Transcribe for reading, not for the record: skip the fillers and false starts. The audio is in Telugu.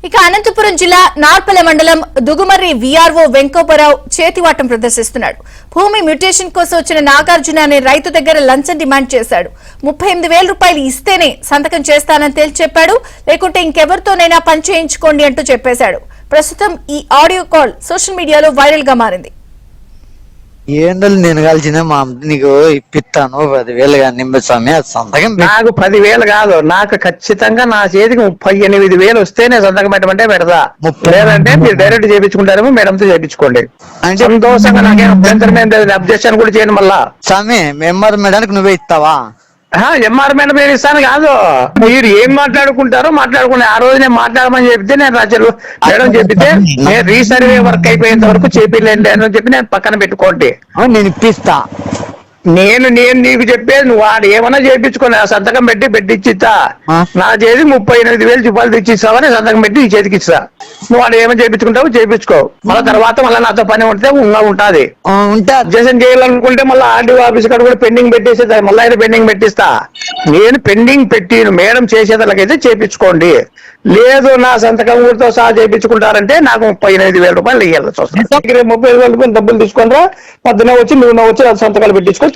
ఇక అనంతపురం జిల్లా నార్పల మండలం దుగుమర్రి వీఆర్ఓ వెంకోపరావు చేతివాటం ప్రదర్శిస్తున్నాడు. భూమి మ్యూటేషన్ కోసం వచ్చిన నాగార్జున అనే రైతు దగ్గర లంచం డిమాండ్ చేశాడు. 38,000 రూపాయలు ఇస్తేనే సంతకం చేస్తానని తేల్చి చెప్పాడు. లేకుంటే ఇంకెవరితోనైనా పని చేయించుకోండి అంటూ చెప్పేశాడు. ప్రస్తుతం ఈ ఆడియో కాల్ సోషల్ మీడియాలో వైరల్ గా మారింది. ఏండలు నేను కలిసిన మా నీకు ఇప్పిస్తాను 10,000 నింబస్వామి సంతకం. నాకు 10,000 కాదు, నాకు ఖచ్చితంగా నా చేతికి 38,000 వస్తేనే సంతకం పెట్టమంటే పెడతా. లేదంటే మీరు డైరెక్ట్ చేయించుకుంటారేమో మేడంతో చేయించుకోండి. అంటే సంతోషంగా నాకేం అభ్యంతరం అబ్జెక్షన్ కూడా చేయను. మళ్ళా స్వామి మెంబర్ మేడానికి నువ్వే ఇస్తావా? ఎంఆర్ మేడం నేను ఇస్తాను కాదు, మీరు ఏం మాట్లాడుకుంటారో మాట్లాడుకునే. ఆ రోజు నేను మాట్లాడమని చెప్తే నేను రాజు మేడం చెప్తే నేను రీసర్వే వర్క్ అయిపోయేంత వరకు చేపిలేండి అని చెప్పి నేను పక్కన పెట్టుకోండి. నేను ఇప్పిస్తా. నేను నీకు చెప్పేది నువ్వు వాడు ఏమన్నా చేయించుకోలే, సంతకం పెట్టి ఇచ్చిస్తా. నా చేతి 38,000 రూపాయలు తెచ్చిస్తావని సంతకం పెట్టి నీ చేతికి ఇస్తా. నువ్వు వాడు ఏమైనా చేయించుకుంటావు చేయించుకో. మళ్ళీ తర్వాత మళ్ళీ నాతో పని ఉంటే ఉంటుంది. అబ్జెక్షన్ చేయాలనుకుంటే మళ్ళీ ఆర్డీఓ ఆఫీస్ కాడ కూడా పెండింగ్ పెట్టేసేది, మళ్ళీ ఆయన పెండింగ్ పెట్టిస్తా. నేను పెండింగ్ పెట్టి మేడం చేసేదానికైతే చేయించుకోండి. లేదు నా సంతకం ఊరితో సహా చేయించుకుంటారంటే నాకు 38,000 రూపాయలు ఇవ్వాల్సి వస్తుంది. 35,000 రూపాయలు డబ్బులు తీసుకొని రా, పొద్దున వచ్చి నువ్వు వచ్చి సంతకాలు పెట్టించుకో.